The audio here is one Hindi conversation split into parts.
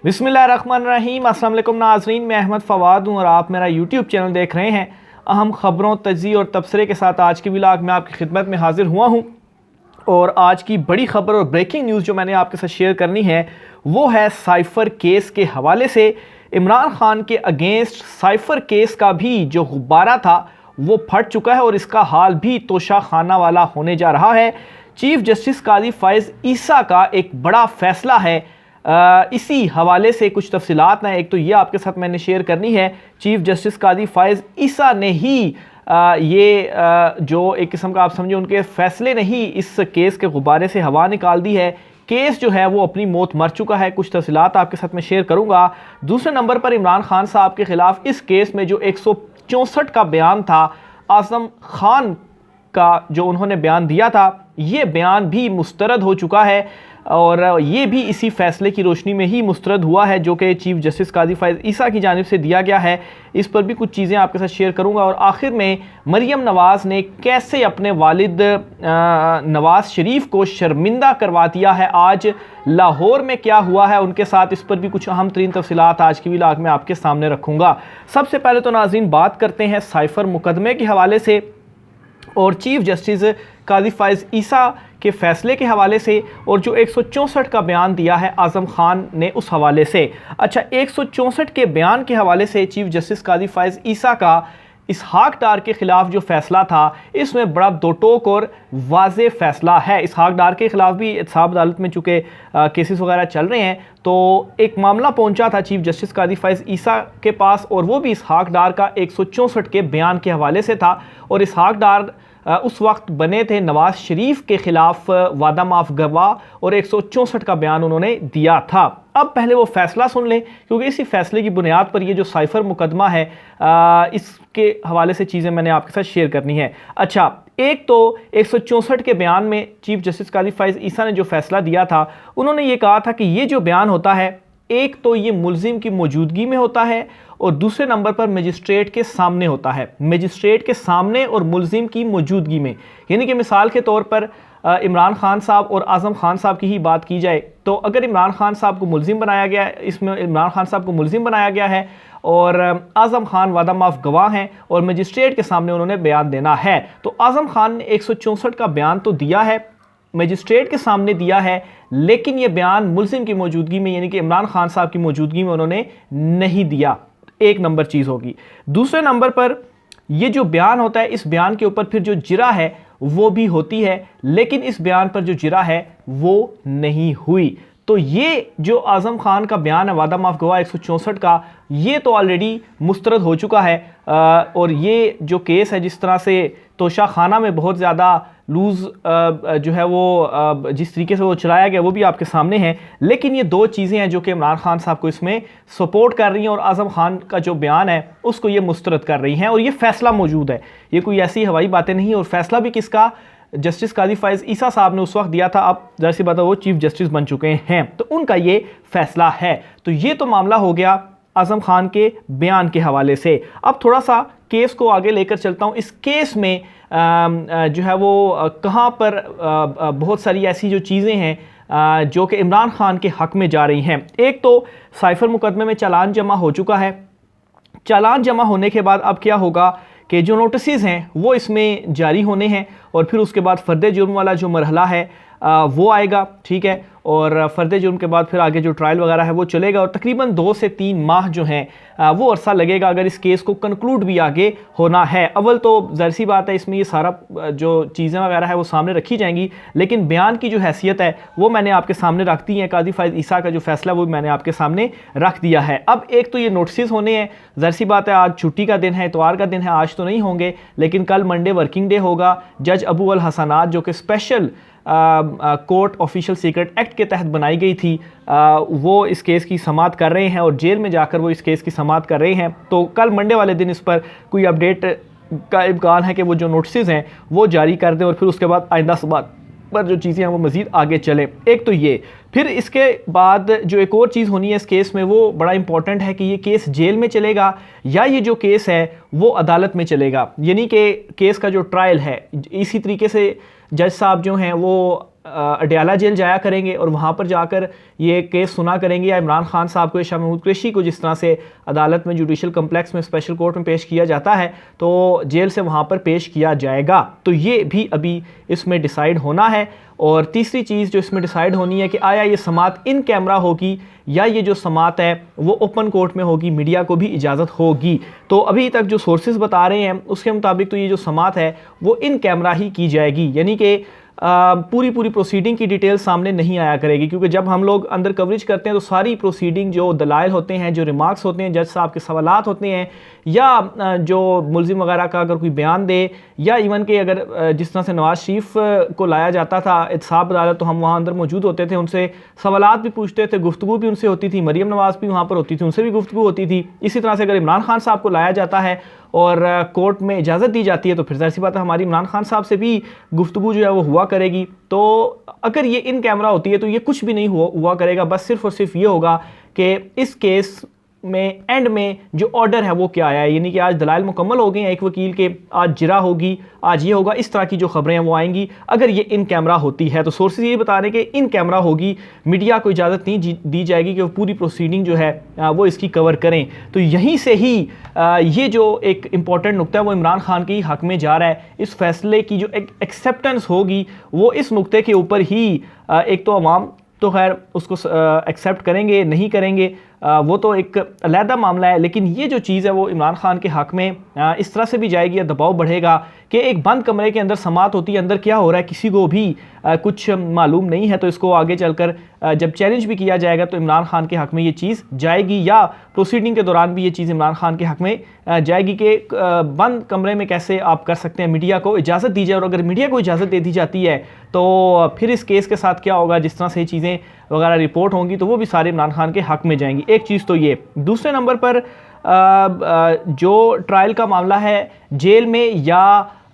बिस्मिल्लाहिर्रहमानिर्रहीम। अस्सलाम वालेकुम नाज़रीन, मैं अहमद फ़वाद हूँ और आप मेरा यूट्यूब चैनल देख रहे हैं। अहम ख़बरों, तज्ज़िये और तबसरे के साथ आज के व्लॉग में आपकी खिदमत में हाजिर हुआ हूँ। और आज की बड़ी खबर और ब्रेकिंग न्यूज़ जो मैंने आपके साथ शेयर करनी है वो है साइफ़र केस के हवाले से। इमरान खान के अगेंस्ट साइफ़र केस का भी जो गुब्बारा था वो फट चुका है और इसका हाल भी तोशा खाना वाला होने जा रहा है। चीफ जस्टिस काजी फ़ाइज़ ईसा का एक बड़ा फ़ैसला है। इसी हवाले से कुछ तफसीलात हैं। एक तो ये आपके साथ मैंने शेयर करनी है, चीफ जस्टिस काजी फ़ाइज़ ईसा ने ही जो एक किस्म का आप समझे उनके फ़ैसले ने ही इस केस के गुब्बारे से हवा निकाल दी है। केस जो है वो अपनी मौत मर चुका है। कुछ तफसीलात आपके साथ मैं शेयर करूँगा। दूसरे नंबर पर इमरान खान साहब के ख़िलाफ़ इस केस में जो 164 का बयान था आज़म खान का, जो उन्होंने बयान दिया था, ये बयान भी मुस्तरद हो चुका है और ये भी इसी फैसले की रोशनी में ही मुस्तरद हुआ है जो कि चीफ जस्टिस काजी फ़ाइज़ ईसा की जानिब से दिया गया है। इस पर भी कुछ चीज़ें आपके साथ शेयर करूंगा। और आखिर में मरियम नवाज़ ने कैसे अपने वालिद नवाज़ शरीफ को शर्मिंदा करवा दिया है, आज लाहौर में क्या हुआ है उनके साथ, इस पर भी कुछ अहम तरीन तफसीलात आज की व्लॉग में आपके सामने रखूँगा। सबसे पहले तो नाज़रीन बात करते हैं साइफ़र मुकदमे के हवाले से और चीफ जस्टिस काजी फ़ाइज़ ईसा के फ़ैसले के हवाले से, और जो 164 का बयान दिया है आज़म खान ने उस हवाले से। अच्छा, 164 के बयान के हवाले से चीफ जस्टिस काजी फ़ाइज़ ईसा का इसहाक डार के ख़िलाफ़ जो फ़ैसला था इसमें बड़ा दो टोक और वाज़े फ़ैसला है। इसहाक डार के ख़िलाफ़ भी एहतसाब अदालत में चूँकि केसेस वगैरह चल रहे हैं तो एक मामला पहुंचा था चीफ जस्टिस काजी फ़ाइज़ ईसा के पास, और वो भी इसहाक डार का 164 के बयान के हवाले से था। और इसहाक डार उस वक्त बने थे नवाज़ शरीफ के ख़िलाफ़ वादा माफ़ गवाह और 164 का बयान उन्होंने दिया था। अब पहले वो फ़ैसला सुन लें क्योंकि इसी फ़ैसले की बुनियाद पर ये जो साइफ़र मुकदमा है इसके हवाले से चीज़ें मैंने आपके साथ शेयर करनी है। अच्छा, एक तो 164 के बयान में चीफ जस्टिस काजी फ़ाइज़ ईसा ने जो फ़ैसला दिया था, उन्होंने ये कहा था कि ये जो बयान होता है एक तो ये मुल्ज़िम की मौजूदगी में होता है और दूसरे नंबर पर मजिस्ट्रेट के सामने होता है। मजिस्ट्रेट के सामने और मुल्ज़िम की मौजूदगी में, यानी कि मिसाल के तौर पर इमरान खान साहब और आज़म खान साहब की ही बात की जाए तो अगर इमरान खान साहब को मुल्ज़िम बनाया गया है, इसमें इमरान खान साहब को मुल्ज़िम बनाया गया है और आज़म खान वादा माफ़ गवाह हैं और मजिस्ट्रेट के सामने उन्होंने बयान देना है, तो आज़म खान ने 164 का बयान तो दिया है, मजिस्ट्रेट के सामने दिया है, लेकिन ये बयान मुल्ज़िम की मौजूदगी में यानी कि इमरान खान साहब की मौजूदगी में उन्होंने नहीं दिया। एक नंबर चीज़ होगी। दूसरे नंबर पर ये जो बयान होता है इस बयान के ऊपर फिर जो जिरा है वो भी होती है, लेकिन इस बयान पर जो जिरा है वो नहीं हुई। तो ये जो आज़म खान का बयान है वादा माफ़ गवाह 164 का, ये तो ऑलरेडी मुस्तरद हो चुका है। और ये जो केस है जिस तरह से तोशा खाना में बहुत ज़्यादा लूज़ जो है वो जिस तरीके से वो चलाया गया वो भी आपके सामने है। लेकिन ये दो चीज़ें हैं जो कि इमरान खान साहब को इसमें सपोर्ट कर रही हैं और आज़म खान का जो बयान है उसको ये मुस्तरद कर रही हैं और ये फ़ैसला मौजूद है। ये कोई ऐसी हवाई बातें नहीं, और फ़ैसला भी किसका, जस्टिस काजी फ़ाइज़ ईसा साहब ने उस वक्त दिया था। अब ज़ाहिर सी बात है वो चीफ जस्टिस बन चुके हैं तो उनका ये फ़ैसला है। तो ये तो मामला हो गया आज़म खान के बयान के हवाले से। अब थोड़ा सा केस को आगे लेकर चलता हूँ। इस केस में जो है वो कहाँ पर बहुत सारी ऐसी जो चीज़ें हैं जो कि इमरान खान के हक़ में जा रही हैं। एक तो साइफ़र मुकदमे में चालान जमा हो चुका है। चालान जमा होने के बाद अब क्या होगा कि जो नोटिस हैं वो इसमें जारी होने हैं और फिर उसके बाद फ़र्द जुर्म वाला जो मरहला है वो आएगा, ठीक है। और फ़र्द जुर्म के बाद फिर आगे जो ट्रायल वगैरह है वो चलेगा और तकरीबन 2 से 3 माह जो हैं वो अरसा लगेगा अगर इस केस को कंक्लूड भी आगे होना है। अव्वल तो ज़ाहिर सी बात है इसमें ये सारा जो चीज़ें वगैरह है वो सामने रखी जाएंगी, लेकिन बयान की जो हैसियत है वो मैंने आपके सामने रख दी है। काजी फ़ाइज़ ईसा का जो फ़ैसला वो मैंने आपके सामने रख दिया है। अब एक तो ये नोटिस होने हैं, ज़ाहिर सी बात है आज छुट्टी का दिन है, इतवार का दिन है, आज तो नहीं होंगे, लेकिन कल मंडे वर्किंग डे होगा। जज अबू अल हसनात जो कि special court official secret act के तहत बनाई गई थी वो इस केस की समाअत कर रहे हैं और जेल में जाकर वो इस केस की समाअत कर रहे हैं। तो कल मंडे वाले दिन इस पर कोई अपडेट का इम्कान है कि वो जो नोटिस हैं वो जारी कर दें और फिर उसके बाद आइंदा समाअत पर जो चीज़ें हैं वो मज़ीद आगे चले। एक तो ये, फिर इसके बाद जो एक और चीज़ होनी है इस केस में वो बड़ा इंपॉर्टेंट है कि ये केस जेल में चलेगा या ये जो केस है वो अदालत में चलेगा, यानी कि केस का जो ट्रायल है इसी तरीके से जज साहब जो हैं वो अडयाला जेल जाया करेंगे और वहाँ पर जाकर ये केस सुना करेंगे, या इमरान खान साहब को या शाह महमूद कुरैशी को जिस तरह से अदालत में जुडिशल कम्प्लेक्स में स्पेशल कोर्ट में पेश किया जाता है तो जेल से वहाँ पर पेश किया जाएगा। तो ये भी अभी इसमें डिसाइड होना है। और तीसरी चीज़ जो इसमें डिसाइड होनी है कि आया ये समात इन कैमरा होगी या ये जो समात है वो ओपन कोर्ट में होगी, मीडिया को भी इजाज़त होगी। तो अभी तक जो सोर्सेज बता रहे हैं उसके मुताबिक तो ये जो समात है वो इन कैमरा ही की जाएगी, यानी कि पूरी प्रोसीडिंग की डिटेल सामने नहीं आया करेगी, क्योंकि जब हम लोग अंदर कवरेज करते हैं तो सारी प्रोसीडिंग जो दलाइल होते हैं, जो रिमार्क्स होते हैं, जज साहब के सवालात होते हैं, या जो मुल्जिम वगैरह का अगर कोई बयान दे, या इवन के अगर जिस तरह से नवाज शरीफ को लाया जाता था एहतसाब अदालत तो हम वहाँ अंदर मौजूद होते थे, उनसे सवालात भी पूछते थे, गुफ्तगू भी उनसे होती थी, मरीम नवाज भी वहाँ पर होती थी, उनसे भी गुफ्तगू होती थी। इसी तरह से अगर इमरान खान साहब को लाया जाता है और कोर्ट में इजाज़त दी जाती है तो फिर ज़ाहिर सी बात है हमारी इमरान खान साहब से भी गुफ्तगू जो है वो हुआ करेगी। तो अगर ये इन कैमरा होती है तो ये कुछ भी नहीं हुआ करेगा, बस सिर्फ और सिर्फ ये होगा कि इस केस में एंड में जो ऑर्डर है वो क्या आया है, यानी कि आज दलाइल मुकम्मल हो गए हैं एक वकील के, आज जिरा होगी, आज ये होगा, इस तरह की जो खबरें हैं वो आएंगी अगर ये इन कैमरा होती है। तो सोर्सेज ये बता रहे हैं कि इन कैमरा होगी, मीडिया को इजाज़त नहीं दी जाएगी कि वो पूरी प्रोसीडिंग जो है वो इसकी कवर करें। तो यहीं से ही ये जो एक इम्पॉर्टेंट नुक्ता है वो इमरान खान के हक़ में जा रहा है। इस फैसले की जो एक्सेप्टेंस होगी वो इस नुक्ते के ऊपर ही, एक तो अवाम तो खैर उसको एक्सेप्ट करेंगे नहीं करेंगे वो तो एक अलहदा मामला है, लेकिन ये जो चीज़ है वो इमरान खान के हक़ में इस तरह से भी जाएगी या दबाव बढ़ेगा कि एक बंद कमरे के अंदर समात होती है, अंदर क्या हो रहा है किसी को भी कुछ मालूम नहीं है। तो इसको आगे चलकर जब चैलेंज भी किया जाएगा तो इमरान खान के हक़ में ये चीज़ जाएगी, या प्रोसीडिंग के दौरान भी ये चीज़ इमरान खान के हक़ में जाएगी कि बंद कमरे में कैसे आप कर सकते हैं, मीडिया को इजाज़त दी जाए। और अगर मीडिया को इजाज़त दे दी जाती है तो फिर इस केस के साथ क्या होगा, जिस तरह से ये चीज़ें वगैरह रिपोर्ट होंगी तो वो भी सारे इमरान खान के हक़ में जाएंगी। एक चीज़ तो ये। दूसरे नंबर पर जो ट्रायल का मामला है जेल में या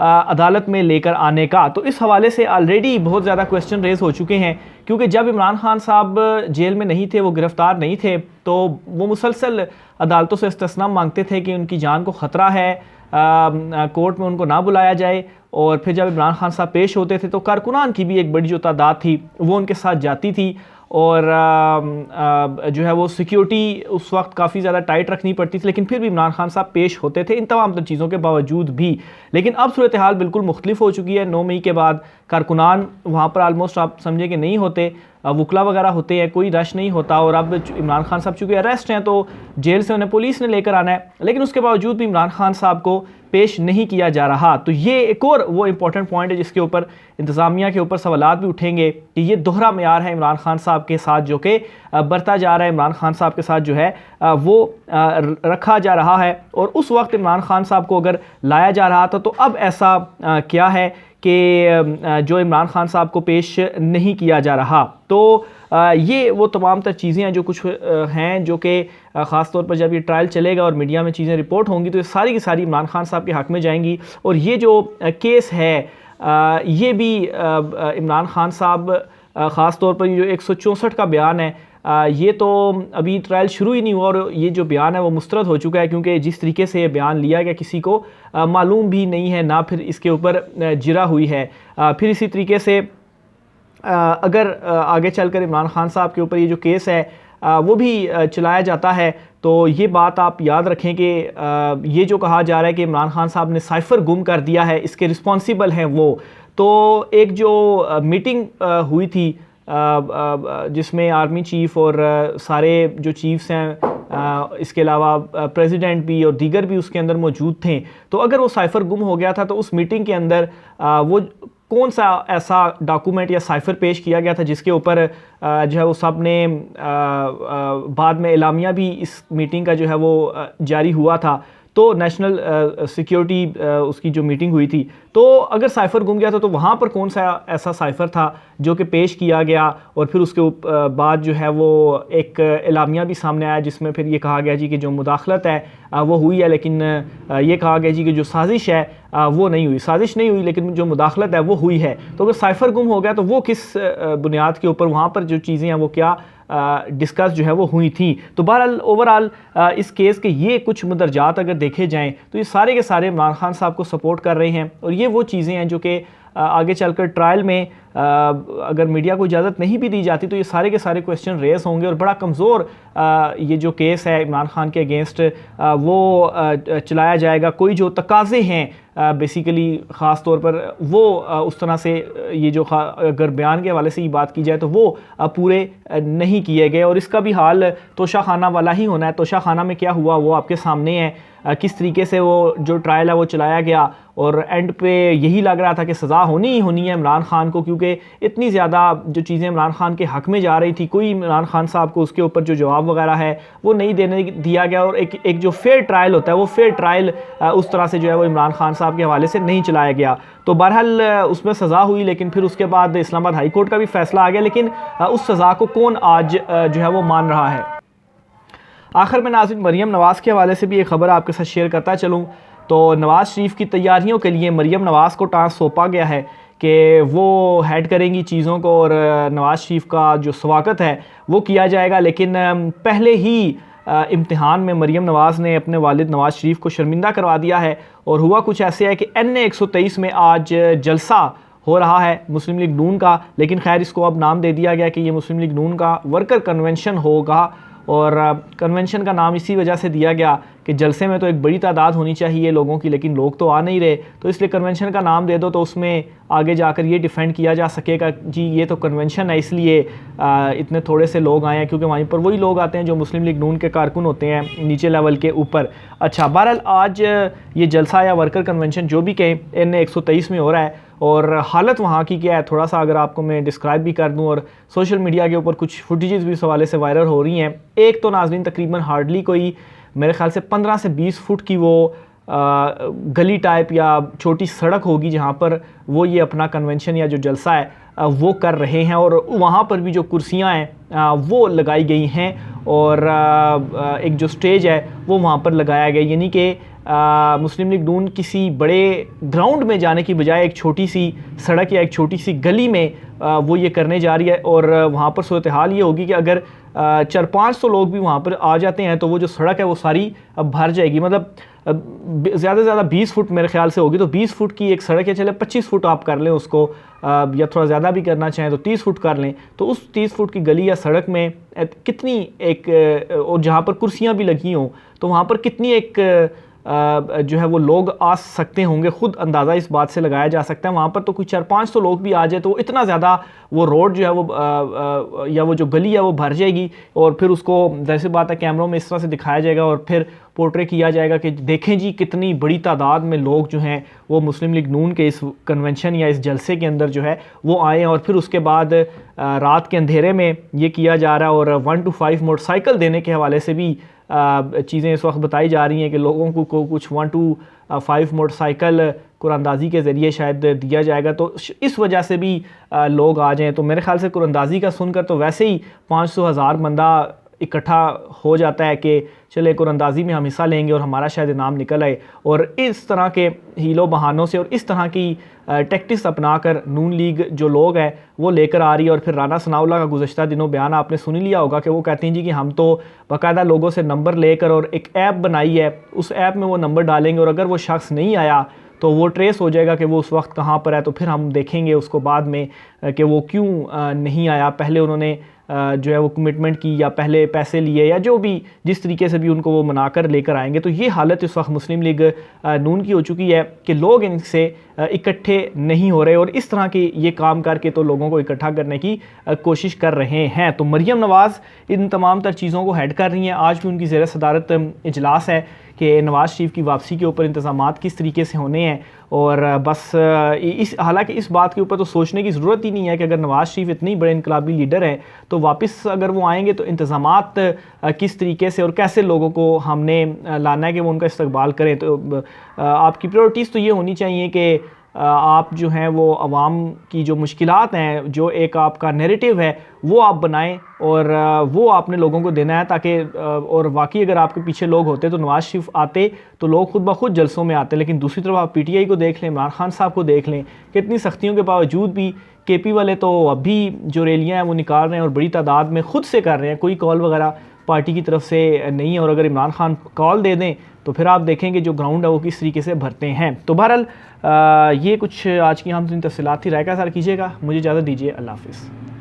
अदालत में लेकर आने का, तो इस हवाले से ऑलरेडी बहुत ज़्यादा क्वेश्चन रेज हो चुके हैं, क्योंकि जब इमरान खान साहब जेल में नहीं थे, वो गिरफ़्तार नहीं थे, तो वो मुसलसल अदालतों से इस्तिस्ना मांगते थे कि उनकी जान को ख़तरा है, कोर्ट में उनको ना बुलाया जाए। और फिर जब इमरान खान साहब पेश होते थे तो कारकुनान की भी एक बड़ी जो तादाद थी वो उनके साथ जाती थी, और जो है वो सिक्योरिटी उस वक्त काफ़ी ज़्यादा टाइट रखनी पड़ती थी, लेकिन फिर भी इमरान खान साहब पेश होते थे इन तमाम चीज़ों के बावजूद भी। लेकिन अब सूरत हाल बिल्कुल मुख्तलिफ हो चुकी है। 9 मई के बाद कारकुनान वहाँ पर आलमोस्ट आप समझे कि नहीं होते, वकला वगैरह होते हैं, कोई रश नहीं होता। और अब इमरान खान साहब चूँकि अरेस्ट हैं तो जेल से उन्हें पुलिस ने लेकर आना है, लेकिन उसके बावजूद भी इमरान खान साहब को पेश नहीं किया जा रहा। तो ये एक और वो इम्पोर्टेंट पॉइंट है जिसके ऊपर इंतज़ामिया के ऊपर सवालात भी उठेंगे कि ये दोहरा मेयार है इमरान खान साहब के साथ जो कि बरता जा रहा है, इमरान खान साहब के साथ जो है वो रखा जा रहा है। और उस वक्त इमरान खान साहब को अगर लाया जा रहा था तो अब ऐसा क्या है कि जो इमरान खान साहब को पेश नहीं किया जा रहा। तो ये वो तमाम तर चीज़ें हैं जो कुछ हैं जो कि ख़ास तौर पर जब ये ट्रायल चलेगा और मीडिया में चीज़ें रिपोर्ट होंगी तो ये सारी की सारी इमरान खान साहब के हक़ में जाएंगी। और ये जो केस है ये भी इमरान खान साहब ख़ास तौर पर जो 164 का बयान है ये तो अभी ट्रायल शुरू ही नहीं हुआ और ये जो बयान है वो मुस्तरद हो चुका है, क्योंकि जिस तरीके से ये बयान लिया गया किसी को मालूम भी नहीं है, ना फिर इसके ऊपर जिरा हुई है। फिर इसी तरीके से अगर आगे चलकर इमरान खान साहब के ऊपर ये जो केस है वो भी चलाया जाता है तो ये बात आप याद रखें कि ये जो कहा जा रहा है कि इमरान खान साहब ने साइफ़र गुम कर दिया है, इसके रिस्पॉन्सिबल हैं वो। तो एक जो मीटिंग हुई थी जिसमें आर्मी चीफ़ और सारे जो चीफ्स हैं, इसके अलावा प्रेसिडेंट भी और दीगर भी उसके अंदर मौजूद थे, तो अगर वो साइफ़र गुम हो गया था तो उस मीटिंग के अंदर वो कौन सा ऐसा डॉक्यूमेंट या साइफ़र पेश किया गया था जिसके ऊपर जो है वो सब ने बाद में एलामिया भी इस मीटिंग का जो है वो जारी हुआ था। तो नेशनल सिक्योरिटी उसकी जो मीटिंग हुई थी, तो अगर साइफ़र गुम गया था तो वहाँ पर कौन सा ऐसा साइफ़र था जो कि पेश किया गया और फिर उसके बाद जो है वो एक एलामिया भी सामने आया जिसमें फिर ये कहा गया जी कि जो मुदाखलत है वो हुई है, लेकिन ये कहा गया जी कि जो साजिश है वो नहीं हुई, साजिश नहीं हुई लेकिन जो मुदाखलत है वो हुई है। तो अगर साइफ़र गुम हो गया तो वो किस बुनियाद के ऊपर वहाँ पर जो चीज़ें हैं वो क्या डिस्कस जो है वो हुई थी। तो बहरहाल ओवरऑल इस केस के ये कुछ मुदरजात अगर देखे जाएं तो ये सारे के सारे इमरान खान साहब को सपोर्ट कर रहे हैं और ये वो चीज़ें हैं जो कि आगे चलकर ट्रायल में अगर मीडिया को इजाज़त नहीं भी दी जाती तो ये सारे के सारे क्वेश्चन रेस होंगे और बड़ा कमज़ोर ये जो केस है इमरान खान के अगेंस्ट वो चलाया जाएगा। कोई जो तकाज़े हैं बेसिकली ख़ास तौर पर वो उस तरह से ये जो अगर बयान के हवाले से ये बात की जाए तो वो पूरे नहीं किए गए और इसका भी हाल तोशा खाना वाला ही होना है। तोशा खाना में क्या हुआ वो आपके सामने है, किस तरीके से वो जो ट्रायल है वो चलाया गया और एंड पे यही लग रहा था कि सज़ा होनी ही होनी है इमरान खान को, क्योंकि इतनी ज़्यादा जो चीज़ें इमरान खान के हक़ में जा रही थी कोई इमरान खान साहब को उसके ऊपर जो जवाब वगैरह है वो नहीं देने दिया गया और एक जो फेयर ट्रायल होता है वो फेयर ट्रायल उस तरह से जो है वो इमरान खान साहब के हवाले से नहीं चलाया गया। तो बहरहाल उसमें सज़ा हुई, लेकिन फिर उसके बाद इस्लामाबाद हाई कोर्ट का भी फैसला आ गया, लेकिन उस सज़ा को कौन आज जो है वो मान रहा है। आखिर में नाज़रीन मरीम नवाज़ के हवाले से भी एक ख़बर आपके साथ शेयर करता चलूँ तो नवाज़ शरीफ की तैयारियों के लिए मरीम नवाज़ को टास्क सौंपा गया है कि वो हेड करेंगी चीज़ों को और नवाज़ शरीफ का जो स्वागत है वो किया जाएगा। लेकिन पहले ही इम्तिहान में मरीम नवाज़ ने अपने वालिद नवाज़ शरीफ को शर्मिंदा करवा दिया है और हुआ कुछ ऐसे है कि NA 123 में आज जलसा हो रहा है मुस्लिम लीग नून का, लेकिन खैर इसको अब नाम दे दिया गया कि ये मुस्लिम लीग नून का वर्कर कन्वेंशन होगा और कन्वेंशन का नाम इसी वजह से दिया गया कि जलसे में तो एक बड़ी तादाद होनी चाहिए लोगों की, लेकिन लोग तो आ नहीं रहे, तो इसलिए कन्वेंशन का नाम दे दो तो उसमें आगे जाकर ये डिफेंड किया जा सकेगा जी ये तो कन्वेंशन है इसलिए इतने थोड़े से लोग आए हैं, क्योंकि वहीं पर वही लोग आते हैं जो मुस्लिम लीग नून के कारकुन होते हैं नीचे लेवल के ऊपर। अच्छा, बहरहाल आज ये जलसा या वर्कर कन्वेंशन जो भी कहें NA 123 में हो रहा है और हालत वहाँ की क्या है थोड़ा सा अगर आपको मैं डिस्क्राइब भी कर दूँ और सोशल मीडिया के ऊपर कुछ फुटेजेस भी इस हवाले से वायरल हो रही हैं। एक तो नाज़रीन तकरीबन हार्डली कोई मेरे ख्याल से 15 से 20 फुट की वो गली टाइप या छोटी सड़क होगी जहाँ पर वो ये अपना कन्वेंशन या जो जलसा है वो कर रहे हैं और वहाँ पर भी जो कुर्सियाँ हैं वो लगाई गई हैं और एक जो स्टेज है वो वहाँ पर लगाया गया, यानी कि मुस्लिम लीग नून किसी बड़े ग्राउंड में जाने की बजाय एक छोटी सी सड़क या एक छोटी सी गली में वो ये करने जा रही है और वहाँ पर सूरत हाल ये होगी कि अगर 400-500 लोग भी वहाँ पर आ जाते हैं तो वो जो सड़क है वो सारी भर जाएगी। मतलब ज़्यादा से ज़्यादा 20 फुट मेरे ख्याल से होगी, तो 20 फुट की एक सड़क है, चले 25 फुट आप कर लें उसको या थोड़ा ज़्यादा भी करना चाहें तो 30 फुट कर लें, तो उस 30 फुट की गली या सड़क में कितनी एक और जहाँ पर कुर्सियाँ भी लगी हों तो वहाँ पर कितनी एक जो है वो लोग आ सकते होंगे, खुद अंदाज़ा इस बात से लगाया जा सकता है। वहाँ पर तो कुछ 400-500 लोग भी आ जाए तो इतना ज़्यादा वो रोड जो है वो या वो जो गली है वो भर जाएगी और फिर उसको जैसे बात है कैमरों में इस तरह से दिखाया जाएगा और फिर पोर्ट्रे किया जाएगा कि देखें जी कितनी बड़ी तादाद में लोग जो हैं वो मुस्लिम लीग नून के इस कन्वेंशन या इस जलसे के अंदर जो है वो आए और फिर उसके बाद रात के अंधेरे में ये किया जा रहा है और 1 to 5 मोटरसाइकिल देने के हवाले से भी चीज़ें इस वक्त बताई जा रही हैं कि लोगों को कुछ 1 to 5 मोटरसाइकिल कुरानंदाजी के ज़रिए शायद दिया जाएगा, तो इस वजह से भी लोग आ जाएं। तो मेरे ख्याल से कुरानंदाजी का सुनकर तो वैसे ही 500,000 बंदा इकट्ठा हो जाता है कि चले कुरानंदाजी में हम हिस्सा लेंगे और हमारा शायद इनाम निकल आए। और इस तरह के हीलो बहानों से और इस तरह की टैक्टिक्स अपनाकर नून लीग जो लोग हैं वो लेकर आ रही है। और फिर राना सनाउल्लाह का गुज़श्ता दिनों बयान आपने सुन लिया होगा कि वो कहते हैं जी कि हम तो बाकायदा लोगों से नंबर लेकर और एक ऐप बनाई है, उस ऐप में वो नंबर डालेंगे और अगर वो शख्स नहीं आया तो वो ट्रेस हो जाएगा कि वो उस वक्त कहाँ पर है, तो फिर हम देखेंगे उसको बाद में कि वो क्यों नहीं आया, पहले उन्होंने जो है वो कमिटमेंट की या पहले पैसे लिए या जो भी जिस तरीके से भी उनको वो मनाकर लेकर आएंगे। तो ये हालत इस वक्त मुस्लिम लीग नून की हो चुकी है कि लोग इनसे इकट्ठे नहीं हो रहे और इस तरह के ये काम करके तो लोगों को इकट्ठा करने की कोशिश कर रहे हैं। तो मरीम नवाज़ इन तमाम तर चीज़ों को हेड कर रही हैं। आज भी उनकी ज़ेर सदारत इजलास है कि नवाज़ शरीफ की वापसी के ऊपर इंतज़ामात किस तरीके से होने हैं और बस हालांकि इस बात के ऊपर तो सोचने की ज़रूरत ही नहीं है कि अगर नवाज़ शरीफ इतनी बड़े इनकलाबी लीडर हैं तो वापस अगर वो आएंगे तो इंतज़ामात किस तरीके से और कैसे लोगों को हमने लाना है कि वो उनका इस्तकबाल करें। तो आपकी प्रायोरिटीज़ तो ये होनी चाहिए कि आप जो हैं वो आवाम की जो मुश्किलात हैं, जो एक आपका नैरेटिव है वो आप बनाएं और वो आपने लोगों को देना है ताकि और वाकई अगर आपके पीछे लोग होते तो नवाज़ शरीफ आते तो लोग खुद ब खुद जलसों में आते। लेकिन दूसरी तरफ आप PTI को देख लें, इमरान खान साहब को देख लें, कितनी सख्तियों के बावजूद भी KP वाले तो अभी जो रैलियाँ हैं वो निकाल रहे हैं और बड़ी तादाद में खुद से कर रहे हैं, कोई कॉल वगैरह पार्टी की तरफ से नहीं है, और अगर इमरान खान कॉल दे दें तो फिर आप देखेंगे जो ग्राउंड है वो किस तरीके से भरते हैं। तो बहरहाल ये कुछ आज की हम तफसीलात थी। राय का इज़हार कीजिएगा। मुझे इजाज़त दीजिए। अल्लाह हाफ़िज़।